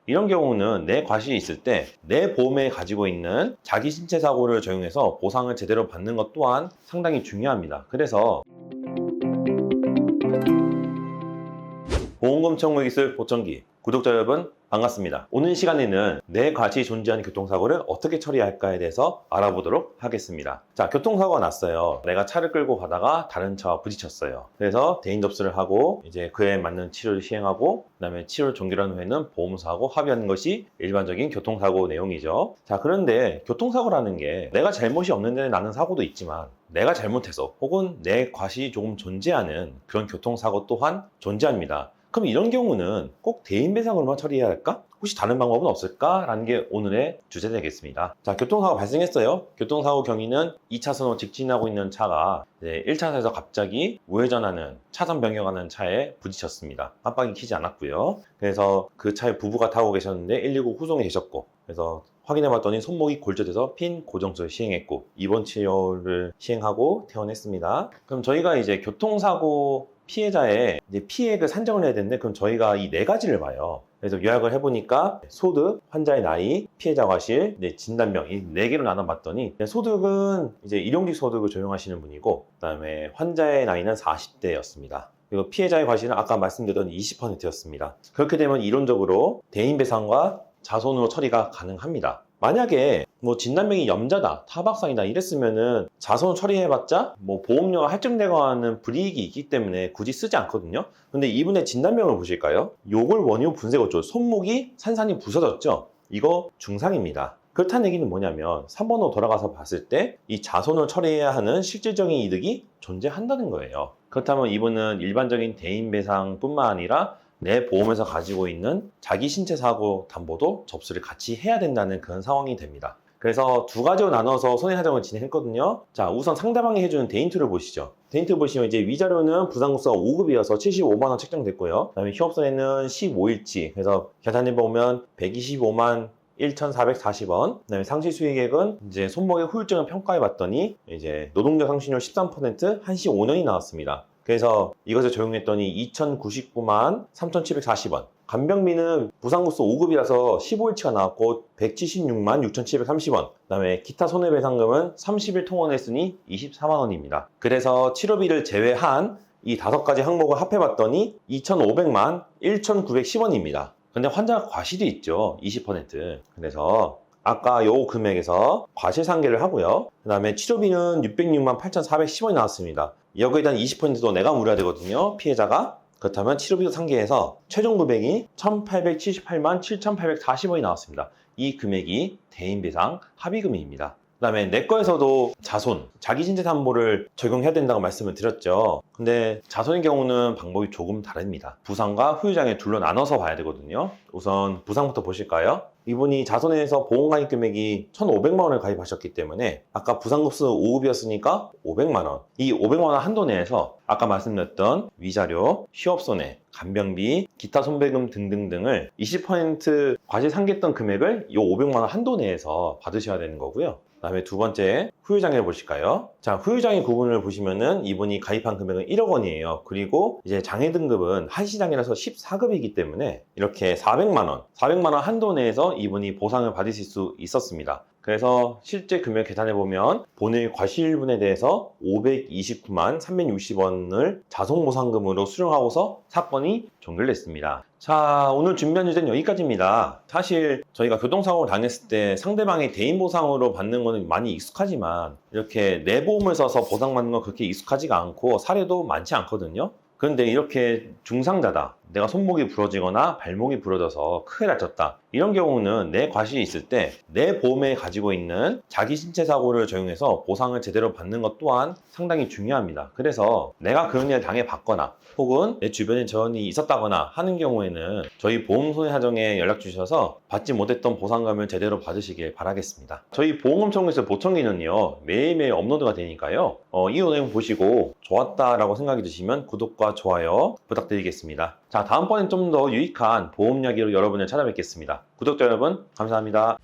이런 경우는 내 과실이 있을 때 내 보험에 가지고 있는 자기 신체 사고를 적용해서 보상을 제대로 받는 것 또한 상당히 중요합니다. 그래서 보험금 청구 기술 보청기 구독자 여러분 반갑습니다. 오늘 시간에는 내 과실이 존재하는 교통사고를 어떻게 처리할까에 대해서 알아보도록 하겠습니다. 자, 교통사고가 났어요. 내가 차를 끌고 가다가 다른 차와 부딪혔어요. 그래서 대인 접수를 하고 이제 그에 맞는 치료를 시행하고 그다음에 치료를 종결한 후에는 보험사하고 합의하는 것이 일반적인 교통사고 내용이죠. 자, 그런데 교통사고라는 게 내가 잘못이 없는데 나는 사고도 있지만 내가 잘못해서 혹은 내 과실이 조금 존재하는 그런 교통사고 또한 존재합니다. 그럼 이런 경우는 꼭 대인배상으로만 처리해야 할까? 혹시 다른 방법은 없을까? 라는 게 오늘의 주제 되겠습니다. 자, 교통사고 발생했어요. 교통사고 경위는 2차선으로 직진하고 있는 차가 1차선에서 갑자기 우회전하는 차선 변경하는 차에 부딪혔습니다. 깜빡이 켜지 않았고요. 그래서 그 차에 부부가 타고 계셨는데 119 후송에 계셨고, 그래서 확인해봤더니 손목이 골절돼서 핀 고정술을 시행했고 입원 치료를 시행하고 퇴원했습니다. 그럼 저희가 이제 교통사고 피해자의 이제 피해액을 산정을 해야 되는데, 그럼 저희가 이 네 가지를 봐요. 그래서 요약을 해보니까 소득, 환자의 나이, 피해자 과실, 진단명 이 네 개로 나눠봤더니 소득은 이제 일용직 소득을 적용하시는 분이고, 그다음에 환자의 나이는 40대였습니다. 그리고 피해자의 과실은 아까 말씀드렸던 20%였습니다. 그렇게 되면 이론적으로 대인배상과 자손으로 처리가 가능합니다. 만약에 뭐 진단명이 염자다, 타박상이다 이랬으면은 자손 처리해봤자 뭐 보험료가 할증되거나 하는 불이익이 있기 때문에 굳이 쓰지 않거든요. 근데 이분의 진단명을 보실까요? 요골 원유 분쇄골절, 손목이 산산이 부서졌죠? 이거 중상입니다. 그렇다는 얘기는 뭐냐면 3번으로 돌아가서 봤을 때 이 자손을 처리해야 하는 실질적인 이득이 존재한다는 거예요. 그렇다면 이분은 일반적인 대인배상뿐만 아니라 내 보험에서 가지고 있는 자기 신체 사고 담보도 접수를 같이 해야 된다는 그런 상황이 됩니다. 그래서 두 가지로 나눠서 손해사정을 진행했거든요. 자, 우선 상대방이 해주는 대인투를 보시죠. 대인투 보시면 이제 위자료는 부상급수가 5급이어서 75만원 책정됐고요. 그 다음에 휴업손해는 15일치. 그래서 계산해 보면 125만 1,440원. 그다음에 상시 수익액은 이제 손목의 후유증을 평가해 봤더니 이제 노동력 상신율 13%, 한시 5년이 나왔습니다. 그래서 이것을 적용했더니 2,099만 3,740원. 간병비는 부상급수 5급이라서 15일치가 나왔고 176만 6,730원. 그 다음에 기타 손해배상금은 30일 통원했으니 24만원입니다. 그래서 치료비를 제외한 이 5가지 항목을 합해봤더니 2,500만 1,910원입니다. 근데 환자가 과실이 있죠. 20%. 그래서 아까 요 금액에서 과실상계를 하고요. 그 다음에 치료비는 606만 8,410원이 나왔습니다. 여기에 대한 20%도 내가 물어야 되거든요. 피해자가. 그렇다면 치료비도 상계해서 최종 금액이 1,878만 7,840원이 나왔습니다. 이 금액이 대인배상 합의금입니다. 그 다음에 내 거에서도 자손, 자기 신체 담보를 적용해야 된다고 말씀을 드렸죠. 근데 자손의 경우는 방법이 조금 다릅니다. 부상과 후유장애 둘로 나눠서 봐야 되거든요. 우선 부상부터 보실까요? 이분이 자손에서 보험가입 금액이 1,500만원을 가입하셨기 때문에 아까 부상급수 5급이었으니까 500만원. 이 500만원 한도 내에서 아까 말씀드렸던 위자료, 휴업손해, 간병비, 기타 손배금 등등등을 20% 과실상계했던 금액을 이 500만원 한도 내에서 받으셔야 되는 거고요. 그 다음에 두 번째 후유장애를 보실까요? 자, 후유장애 구분을 보시면은 이분이 가입한 금액은 1억 원이에요. 그리고 이제 장애 등급은 한시장애라서 14급이기 때문에 이렇게 400만원 한도 내에서 이분이 보상을 받으실 수 있었습니다. 그래서 실제 금액 계산해보면 본일 과실분에 대해서 529만 360원을 자손보상금으로 수령하고서 사건이 종결됐습니다. 자, 오늘 준비한 주제는 여기까지입니다. 사실 저희가 교통사고를 당했을 때 상대방이 대인보상으로 받는 거는 많이 익숙하지만 이렇게 내 보험을 써서 보상받는 건 그렇게 익숙하지가 않고 사례도 많지 않거든요. 그런데 이렇게 중상자다, 내가 손목이 부러지거나 발목이 부러져서 크게 다쳤다, 이런 경우는 내 과실이 있을 때 내 보험에 가지고 있는 자기 신체 사고를 적용해서 보상을 제대로 받는 것 또한 상당히 중요합니다. 그래서 내가 그런 일을 당해봤거나 혹은 내 주변에 저런 일이 있었다거나 하는 경우에는 저희 보험손해사정에 연락 주셔서 받지 못했던 보상금을 제대로 받으시길 바라겠습니다. 저희 보험금 청구에서 보청기는요 매일매일 업로드가 되니까요, 이 내용 보시고 좋았다라고 생각이 드시면 구독과 좋아요 부탁드리겠습니다. 자, 다음번엔 좀 더 유익한 보험 이야기로 여러분을 찾아뵙겠습니다. 구독자 여러분 감사합니다.